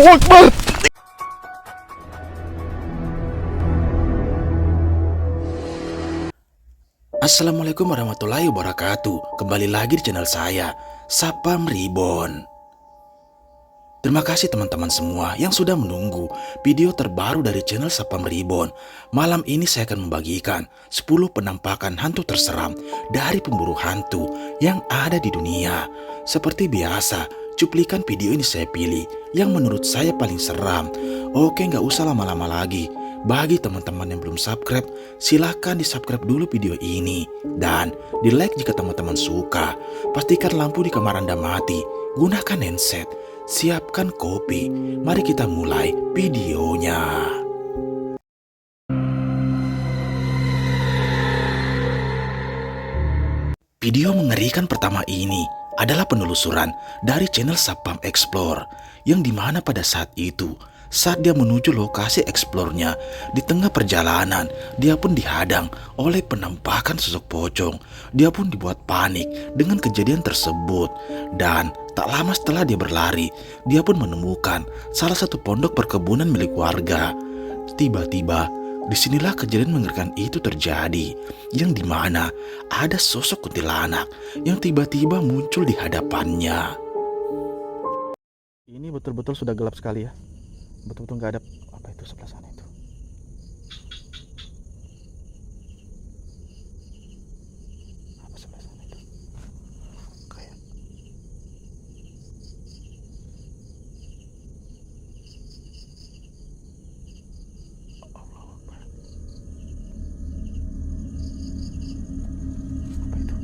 Allahu Akbar. Assalamualaikum warahmatullahi wabarakatuh. Kembali lagi di channel saya, Sapam Reborn. Terima kasih teman-teman semua yang sudah menunggu video terbaru dari channel Sapam Reborn. Malam ini saya akan membagikan 10 penampakan hantu terseram dari pemburu hantu yang ada di dunia. Seperti biasa, cuplikan video ini saya pilih yang menurut saya paling seram. Oke, nggak usah lama-lama lagi. Bagi teman-teman yang belum subscribe, silahkan di subscribe dulu video ini. Dan di like jika teman-teman suka. Pastikan lampu di kamar Anda mati. Gunakan handset. Siapkan kopi. Mari kita mulai videonya. Video mengerikan pertama ini adalah penelusuran dari channel Sapam Explore, yang dimana pada saat itu saat dia menuju lokasi eksplornya, di tengah perjalanan dia pun dihadang oleh penampakan sosok pocong. Dia pun dibuat panik dengan kejadian tersebut. Dan tak lama setelah dia berlari, dia pun menemukan salah satu pondok perkebunan milik warga. Tiba-tiba disinilah kejadian mengerikan itu terjadi, yang dimana ada sosok kuntilanak yang tiba-tiba muncul di hadapannya. Ini betul-betul sudah gelap sekali ya. Betul-betul nggak ada apa itu sebelah sana itu. Apa sebelah sana itu? Kayak Allah Akbar. Apa itu?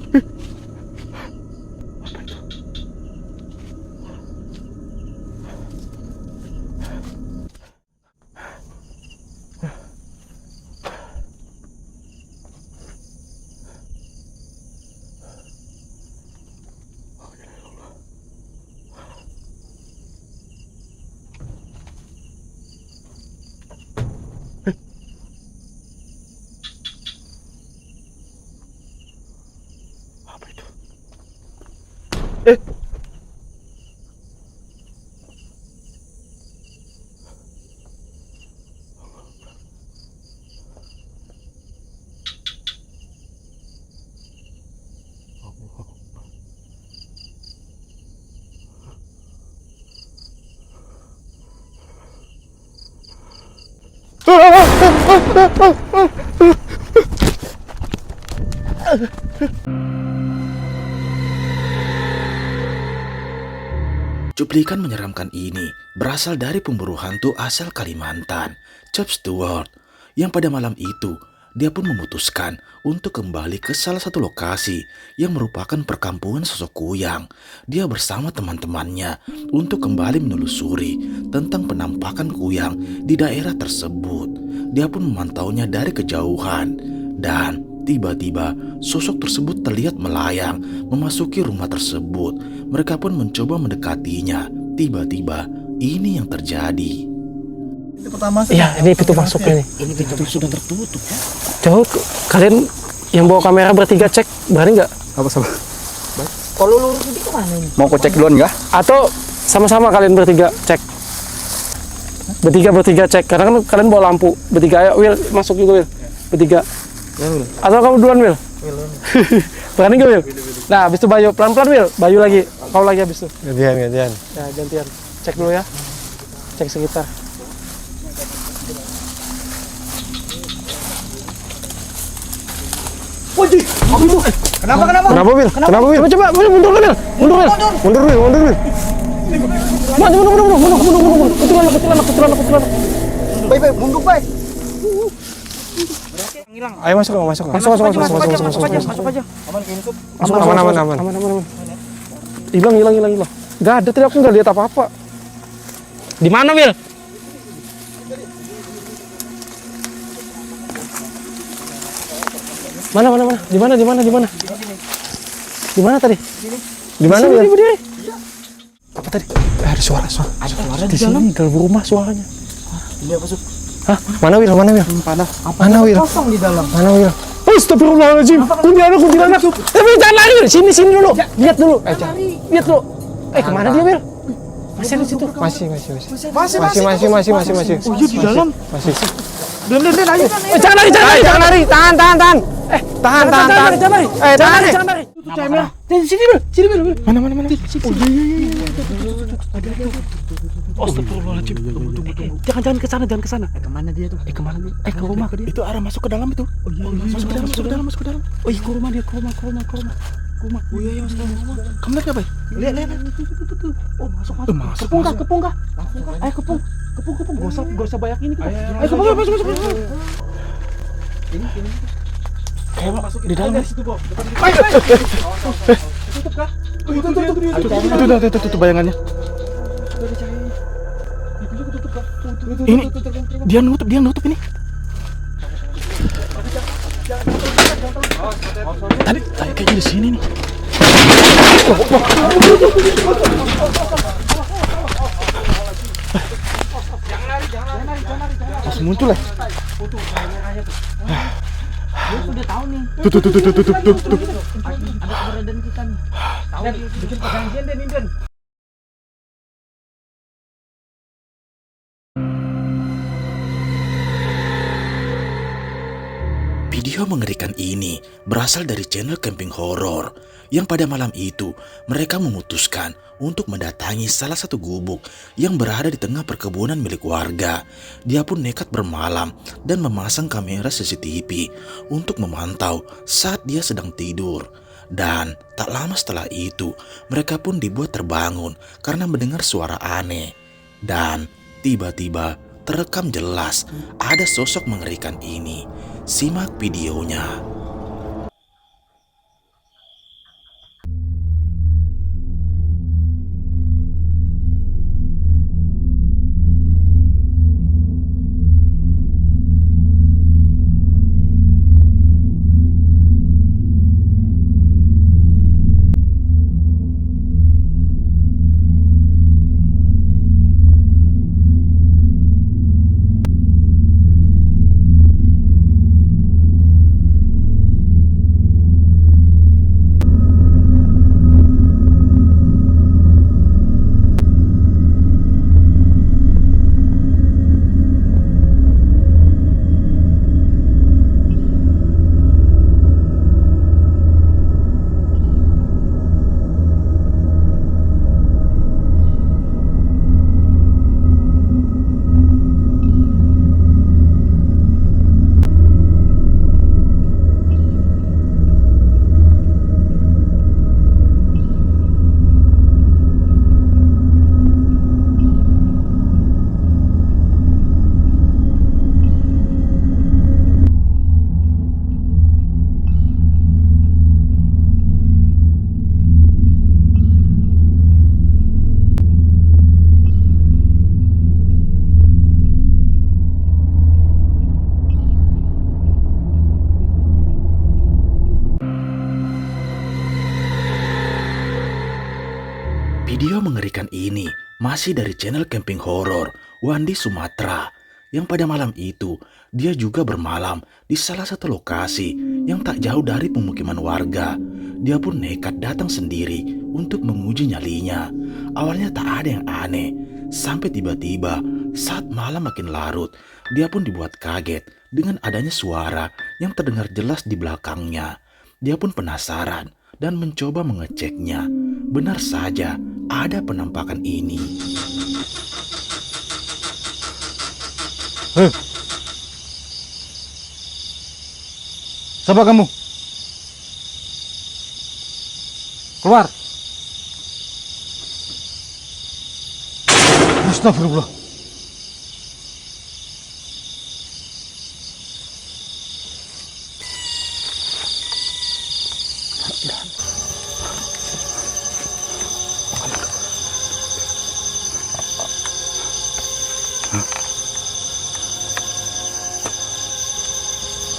Apa itu? Apa itu? Cuplikan menyeramkan ini berasal dari pemburu hantu asal Kalimantan, Chop Stewart, yang pada malam itu dia pun memutuskan untuk kembali ke salah satu lokasi yang merupakan perkampungan sosok kuyang. Dia bersama teman-temannya untuk kembali menelusuri tentang penampakan kuyang di daerah tersebut. Dia pun memantaunya dari kejauhan dan tiba-tiba sosok tersebut terlihat melayang memasuki rumah tersebut. Mereka pun mencoba mendekatinya. Tiba-tiba ini yang terjadi. Itu pertama sih. Iya, ini pintu masuknya nih. Ini pintu sudah tertutup ya. Coba kalian yang bawa kamera bertiga cek, berani nggak? Apa sama? Kalau lurus ini kemana ini? Mau kocek duluan nggak? Atau sama-sama kalian bertiga cek? Bertiga cek, karena kan kalian bawa lampu. Bertiga, ayo Will, masuk juga Will. Bertiga. Ya, Will. Atau kamu duluan Will? Berani nggak Will? Nah, habis itu Bayu, pelan-pelan Will. Bayu lagi, kau lagi habis itu. Gantian. Ya, gantian. Cek dulu ya. Cek sekitar. Wajih, apa itu? Kenapa? Kenapa Will? Kenapa Will? Coba Will, mundur Will. Mundur Will. Mundur Will. Mundur. Kuntilanak. Baik, mundur baik. Hilang. Ayo masuk. Masuk aja. Aman. Hilang. Gak ada, tadi aku nggak lihat apa-apa. Di mana Will? Mana? Di mana? Di mana tadi? Di mana Will? Berdiri. Apa tadi? Ada suara. Ada suara Di sini dalam rumah suaranya. Ini apa, Sob? Hah? Mana Will? Panah. Mana Will? Kosong di dalam. Mana Will? Astagfirullahaladzim. Kuntilanak. Bil, jangan lari, Bil. Sini dulu. Lihat dulu. Lihat dulu. Kemana dia, Bil? Masih di situ. Masih. Oh iya, di dalam. Masih. Den, ayo. Jangan lari. Tahan. Tahan. Jangan lari. Sini Bil. Mana? Astagfirullahaladzim. Tunggu. Jangan ke sana. Kemana dia tuh? Kemana? Ke rumah ke dia. Itu arah masuk ke dalam itu. Oh iya. Masuk ke dalam. Oh iya, ke rumah dia, ke rumah. Oh iya, masuk ke rumah. Kamu lihat nggak, Bay? Lihat. Oh, masuk. Kepung kah? Ayo kepung. Gak usah banyak ini. Ayo kepung, masuk. Ini. Kayak masuk di dalam. Tutup kah? Itu bayangannya. Ini dia nutup ini. Tadi kayaknya di sini nih. Langsung muncul ya. Dia sudah tahu nih. Tuh. Ada keberadaan kita nih. Tahu bikin perjanjian Den. Video mengerikan ini berasal dari channel Camping Horror yang pada malam itu mereka memutuskan untuk mendatangi salah satu gubuk yang berada di tengah perkebunan milik warga. Dia pun nekat bermalam dan memasang kamera CCTV untuk memantau saat dia sedang tidur. Dan tak lama setelah itu mereka pun dibuat terbangun karena mendengar suara aneh. Dan tiba-tiba terekam jelas ada sosok mengerikan ini. Simak videonya. Video mengerikan ini masih dari channel Camping Horror Wandi Sumatera yang pada malam itu dia juga bermalam di salah satu lokasi yang tak jauh dari pemukiman warga. Dia pun nekat datang sendiri untuk menguji nyalinya. Awalnya tak ada yang aneh, sampai tiba-tiba saat malam makin larut, dia pun dibuat kaget dengan adanya suara yang terdengar jelas di belakangnya. Dia pun penasaran dan mencoba mengeceknya. Benar saja, ada penampakan ini. Siapa kamu? Keluar. Astagfirullah.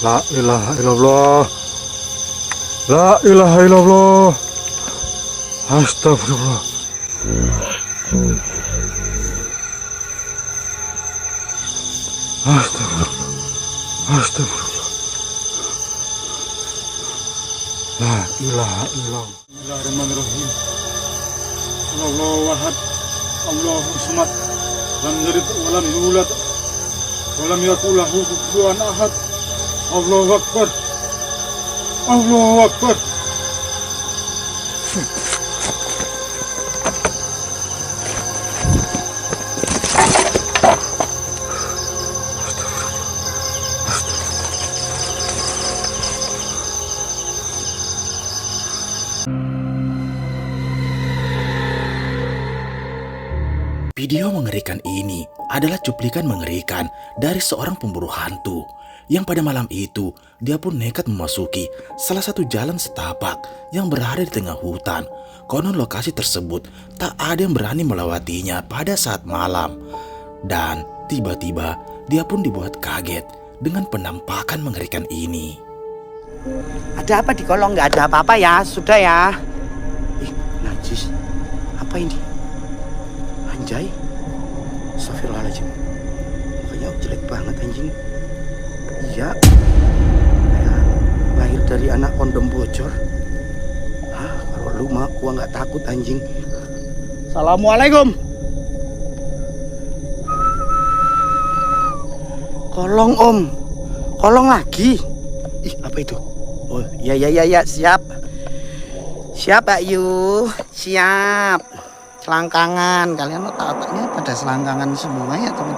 La ilaha illallah. La ilaha illallah. Astagfirullah. Astagfirullah. Astagfirullah. La ilaha illallah. Bismillahirrahmanirrahim. Allahu ahad. Allahu samad. Lam yalid wa lam yulad wa lam yakul lahu kufuwan ahad. Allahu akbar. Allahu akbar. Video mengerikan ini adalah cuplikan mengerikan dari seorang pemburu hantu yang pada malam itu dia pun nekat memasuki salah satu jalan setapak yang berada di tengah hutan. Konon lokasi tersebut tak ada yang berani melewatinya pada saat malam. Dan tiba-tiba dia pun dibuat kaget dengan penampakan mengerikan ini. Ada apa di kolong? Nggak ada apa-apa ya, sudah ya. Najis. Apa ini? Anjay. Astagfirullahaladzim. Makanya jelek banget anjing. Iya. Kayak lahir dari anak kondom bocor. Hah, kalau lu mah gua nggak takut anjing. Assalamualaikum. Kolong om. Kolong lagi. Ih, apa itu? Oh, ya, siap. Siap, Pak Yu. Siap. Selangkangan. Kalian otak-otaknya pada selangkangan semua ya, teman.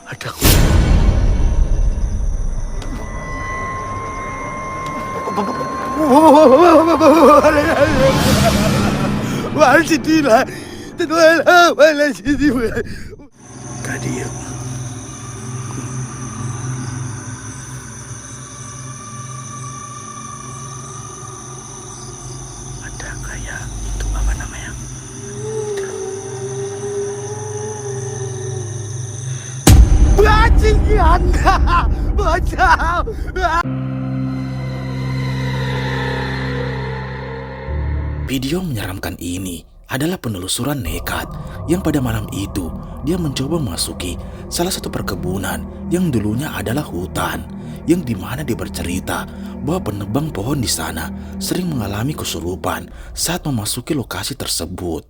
Ada Kadir. Ada kayak itu apa namanya? Bajingan, bocah. Video menyeramkan ini adalah penelusuran nekat yang pada malam itu dia mencoba memasuki salah satu perkebunan yang dulunya adalah hutan, yang dimana dia bercerita bahwa penebang pohon di sana sering mengalami kesurupan saat memasuki lokasi tersebut.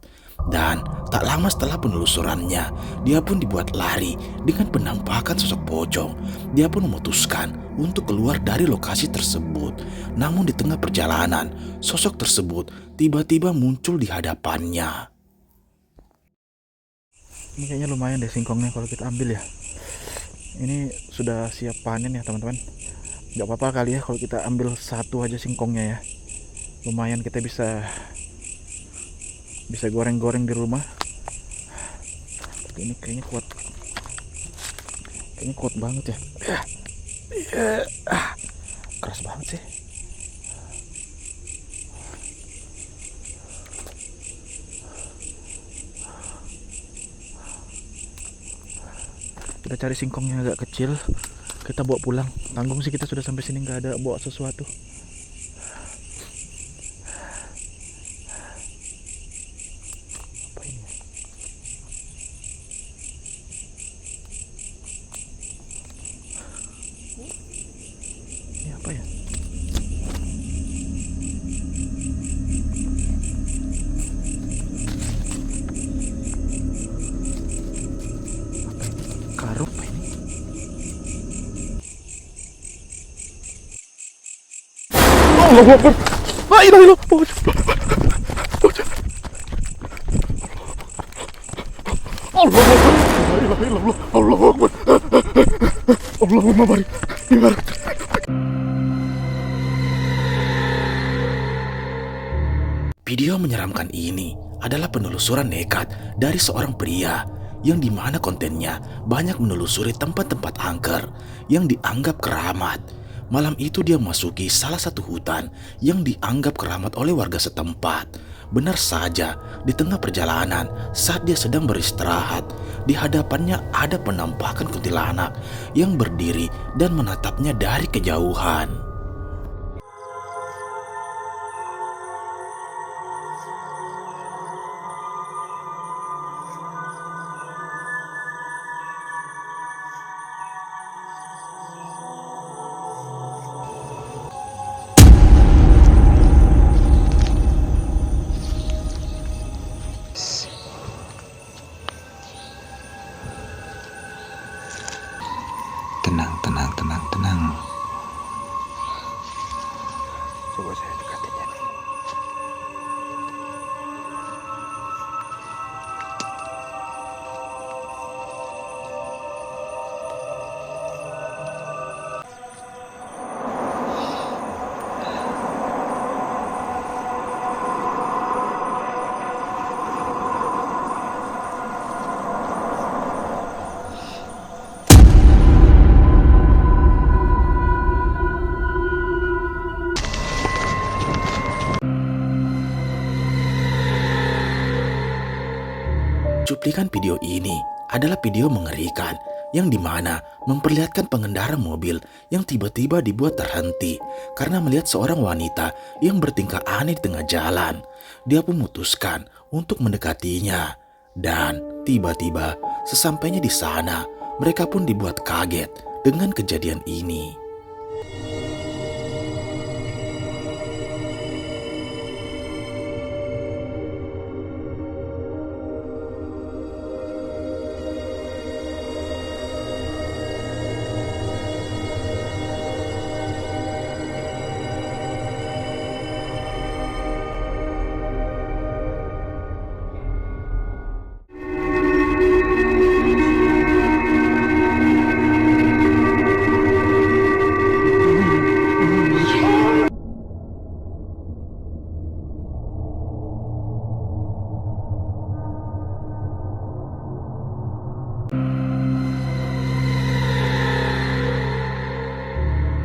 Dan tak lama setelah penelusurannya, dia pun dibuat lari dengan penampakan sosok pocong. Dia pun memutuskan untuk keluar dari lokasi tersebut. Namun di tengah perjalanan, sosok tersebut tiba-tiba muncul di hadapannya. Ini kayaknya lumayan deh singkongnya kalau kita ambil ya. Ini sudah siap panen ya teman-teman. Gak apa-apa kali ya kalau kita ambil satu aja singkongnya ya. Lumayan kita bisa goreng-goreng di rumah. Ini kayaknya kuat. Kayaknya kuat banget ya. Keras banget sih. Kita cari singkong yang agak kecil, kita bawa pulang. Tanggung sih kita sudah sampai sini nggak ada bawa sesuatu. Apa ini? Ini apa ya? Karung apa ini? Allahu Akbar. La ilaha illallah. Allahu Akbar. La ilaha illallah. Allahu Akbar. Allahumma barik. Video menyeramkan ini adalah penelusuran nekat dari seorang pria yang dimana kontennya banyak menelusuri tempat-tempat angker yang dianggap keramat. Malam itu dia memasuki salah satu hutan yang dianggap keramat oleh warga setempat. Benar saja, di tengah perjalanan saat dia sedang beristirahat, di hadapannya ada penampakan kuntilanak yang berdiri dan menatapnya dari kejauhan. Cuplikan video ini adalah video mengerikan yang dimana memperlihatkan pengendara mobil yang tiba-tiba dibuat terhenti karena melihat seorang wanita yang bertingkah aneh di tengah jalan. Dia pun memutuskan untuk mendekatinya dan tiba-tiba sesampainya di sana mereka pun dibuat kaget dengan kejadian ini.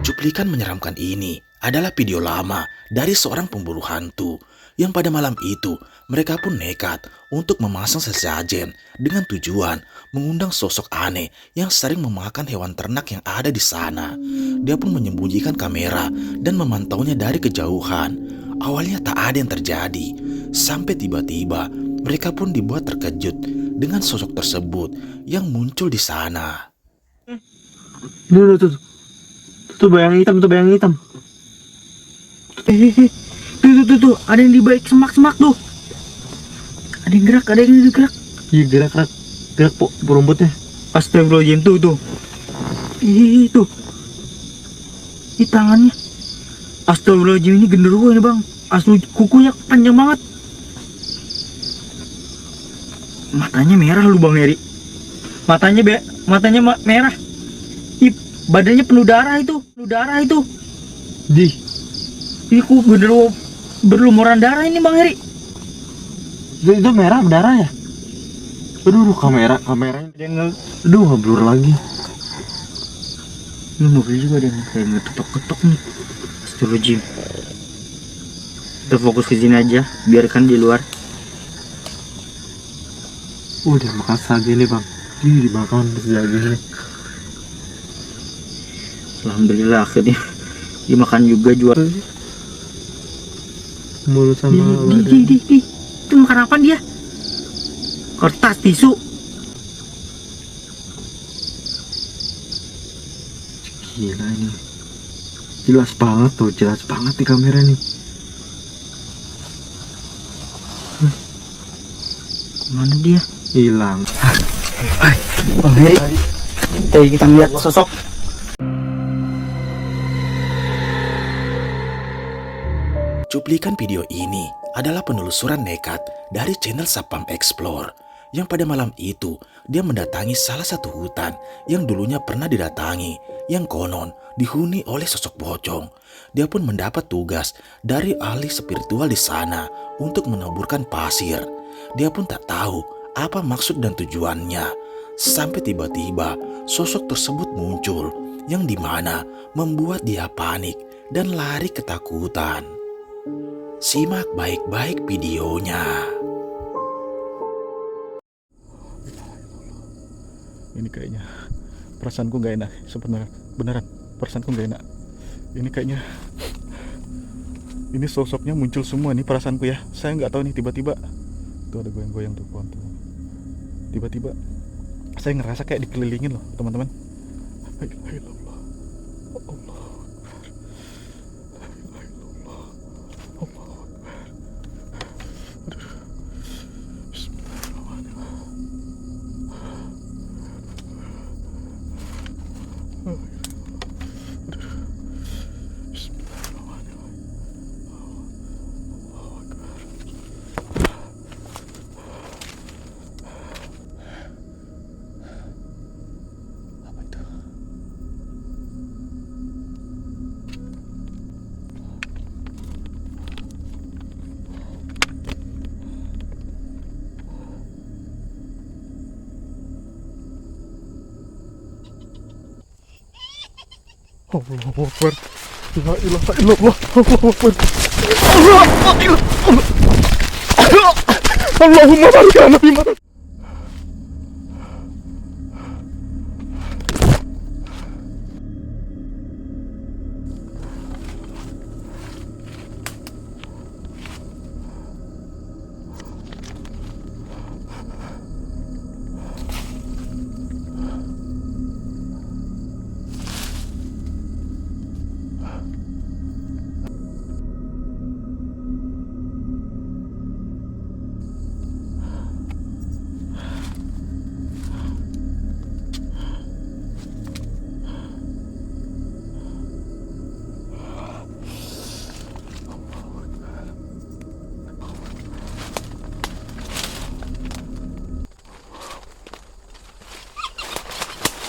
Cuplikan menyeramkan ini adalah video lama dari seorang pemburu hantu yang pada malam itu mereka pun nekat untuk memasang sesajen dengan tujuan mengundang sosok aneh yang sering memakan hewan ternak yang ada di sana. Dia pun menyembunyikan kamera dan memantaunya dari kejauhan. Awalnya tak ada yang terjadi sampai tiba-tiba mereka pun dibuat terkejut dengan sosok tersebut yang muncul di sana. Tuh bayang hitam, tuh, ada yang di balik semak-semak tuh. Ada yang gerak. Iya gerak po rumputnya. Astagfirullahaladzim tuh. Tuh. Ini tangannya. Astagfirullahaladzim, ini genderuwo ini bang. Asli kukunya panjang banget. Matanya merah lu bang Heri. Matanya merah. Badannya penuh darah itu. Ini ku genderuwo berlumuran darah ini bang Heri. Itu merah berdarah ya? Aduh, kameranya aduh, ngeblur lagi. Ini mobil juga ada yang kayak ngetok-ketok nih. Astagfirullahaladzim. Kita fokus ke sini aja, biarkan di luar. Udah makan sage nih bang. Ini dimakan sage nih. Alhamdulillah akhirnya dimakan juga jual. Mulut sama di. Itu makan apa dia? Kertas tisu. Gila ini. Jelas banget di kamera nih. Mana dia? Hilang. Bang Heri. Kita lihat sosok. Cuplikan video ini adalah penelusuran nekat dari channel Sapam Explore yang pada malam itu dia mendatangi salah satu hutan yang dulunya pernah didatangi yang konon dihuni oleh sosok pocong. Dia pun mendapat tugas dari ahli spiritual di sana untuk menaburkan pasir. Dia pun tak tahu apa maksud dan tujuannya sampai tiba-tiba sosok tersebut muncul yang dimana membuat dia panik dan lari ketakutan. Simak baik-baik videonya. Ini kayaknya perasaanku nggak enak sebenarnya, beneran perasaanku nggak enak. Ini kayaknya ini sosoknya muncul semua nih perasaanku ya. Saya nggak tahu nih tiba-tiba tuh ada goyang-goyang tuh pohon tuh. Tiba-tiba saya ngerasa kayak dikelilingin loh teman-teman. Allahu Akbar. La ilaha illallah. Allahu Akbar. Allahumma barik ala Nabi Muhammad.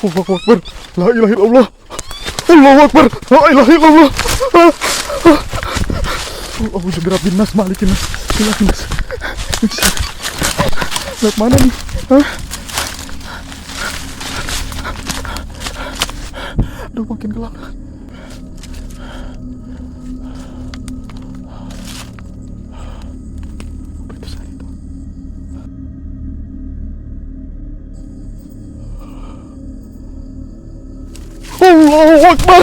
Allahu Akbar. La ilaha illallah. Allahu Akbar. La ilaha illallah. A'udzu birabbin nas malikin nas ilahin nas. Lihat mana nih? Hah? Aduh, makin gelap. Apa itu saat itu? Allahu Akbar.